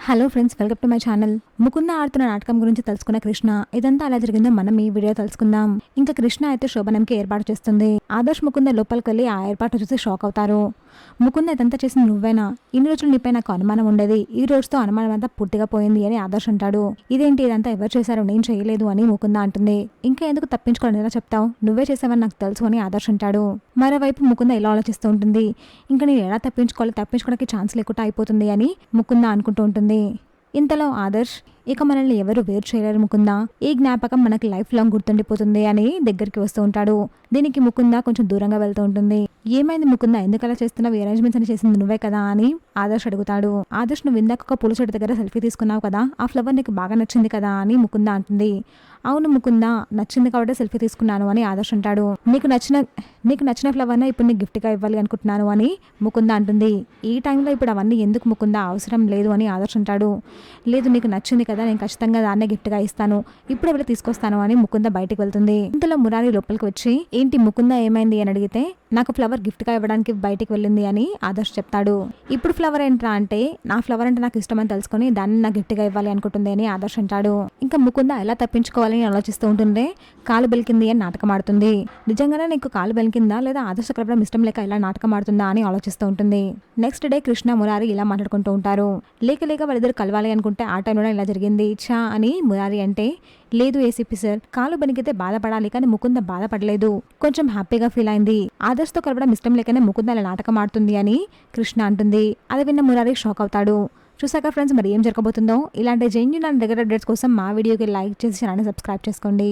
Hello friends, welcome to my channel. Mukunda ఆడుతున్న నాటకం గురించి తెలుసుకున్న కృష్ణ ఇదంతా ఎలా జరిగిందో మనం ఈ వీడియో తెలుసుకుందాం. ఇంకా కృష్ణ అయితే శోభనంకి ఏర్పాటు చేస్తుంది. ఆదర్శ్ ముకుంద లోపలికి వెళ్ళి ఆ ఏర్పాటు చూసి షాక్ అవుతారు. ముకుంద ఇదంతా చేసింది నువ్వేనా? ఇన్ని రోజులు నీపై నాకు అనుమానం ఉండేది, ఈ రోజుతో అనుమానం అంతా పూర్తిగా పోయింది అని ఆదర్శ్ అంటాడు. ఇదేంటి, ఇదంతా ఎవరు చేశారు, నేను చేయలేదు అని ముకుంద అంటుంది. ఇంకా ఎందుకు తప్పించుకోవాలని ఎలా చెప్తావు, నువ్వే చేసావని నాకు తెలుసు అని ఆదర్శ్ అంటాడు. మరోవైపు ముకుంద ఇలా ఆలోచిస్తూ ఉంటుంది. ఇంకా నేను ఎలా తప్పించుకోవడానికి ఛాన్స్ లేకుండా అయిపోతుంది అని ముకుంద అనుకుంటూ ఉంటుంది. ఇంతలో ఆదర్శ్, ఇక మనల్ని ఎవరు వేరు చేయలేరు ముకుంద, ఈ జ్ఞాపకం మనకి లైఫ్ లాంగ్ గుర్తుండిపోతుంది అని దగ్గరికి వస్తూ ఉంటాడు. దీనికి ముకుంద కొంచెం దూరంగా వెళ్తూ ఉంటుంది. ఏమైంది ముకుంద, ఎందుకలా చేస్తున్నావు, అరేంజ్మెంట్స్ అని చేసింది నువ్వే కదా అని ఆదర్శ్ అడుగుతాడు. ఆదర్శ్, నువ్వు ఇందాక ఒక పూల చెట్టు దగ్గర సెల్ఫీ తీసుకున్నావు కదా, ఆ ఫ్లవర్ నీకు బాగా నచ్చింది కదా అని ముకుంద అంటుంది. అవును ముకుంద, నచ్చింది కాబట్టి సెల్ఫీ తీసుకున్నాను అని ఆదర్శ్ అంటాడు. నీకు నచ్చిన ఫ్లవర్నే ఇప్పుడు నీకు గిఫ్ట్గా ఇవ్వాలి అనుకుంటున్నాను అని ముకుంద అంటుంది. ఈ టైంలో ఇప్పుడు అవన్నీ ఎందుకు ముకుంద, అవసరం లేదు అని ఆదర్శ్ అంటాడు. లేదు, నీకు నచ్చింది కదా, నేను ఖచ్చితంగా దాన్నే గిఫ్ట్గా ఇస్తాను, ఇప్పుడు ఎవరు తీసుకొస్తాను అని ముకుంద బయటికి వెళ్తుంది. ఇంతలో మురారి లోపలికి వచ్చి, ఏంటి ముకుంద ఏమైంది అని అడిగితే, నాకు ఫ్లవర్ గిఫ్ట్గా ఇవ్వడానికి బయటికి వెళ్ళింది అని ఆదర్శ్ చెప్తాడు. ఇప్పుడు ఫ్లవర్ ఏంట్రా అంటే, నా ఫ్లవర్ అంటే నాకు ఇష్టమని తెలుసుకొని దాన్ని నా గిఫ్ట్గా ఇవ్వాలి అనుకుంటుంది అని ఆదర్శ్ అంటాడు. ఇంకా ముకుంద ఎలా తప్పించుకోవాలని ఆలోచిస్తూ ఉంటుందే కాలు బెలికింది అని నాటకం ఆడుతుంది. నిజంగానే నీకు కాలు బెలికిందా లేదా ఆదర్శ కలపడం ఇష్టం లేక ఇలా నాటకం ఆడుతుందా అని ఆలోచిస్తూ ఉంటుంది. నెక్స్ట్ డే కృష్ణ మురారి ఇలా మాట్లాడుకుంటూ ఉంటారు. లేక వాళ్ళిద్దరు కలవాలి అనుకుంటే ఆ టైంలో ఇలా జరిగింది ఛా అని మురారి అంటే, లేదు ఏసీపీ సార్, కాలు బెనికితే బాధపడాలి కానీ ముకుంద బాధపడలేదు, కొంచెం హ్యాపీగా ఫీల్ అయింది, ఆదర్శతో కలపడం ఇష్టం లేకనే ముకుంద అలా నాటకం ఆడుతుంది అని కృష్ణ అంటుంది. అది విన్న మురారి షాక్ అవుతాడు. చూసాక ఫ్రెండ్స్, మరి ఏం జరగబోతుందో. ఇలాంటి జెన్యూన్ అండ్ రెగ్యులర్ అప్డేట్స్ కోసం మా వీడియోకి లైక్ చేసి ఛానల్ని సబ్స్క్రైబ్ చేసుకోండి.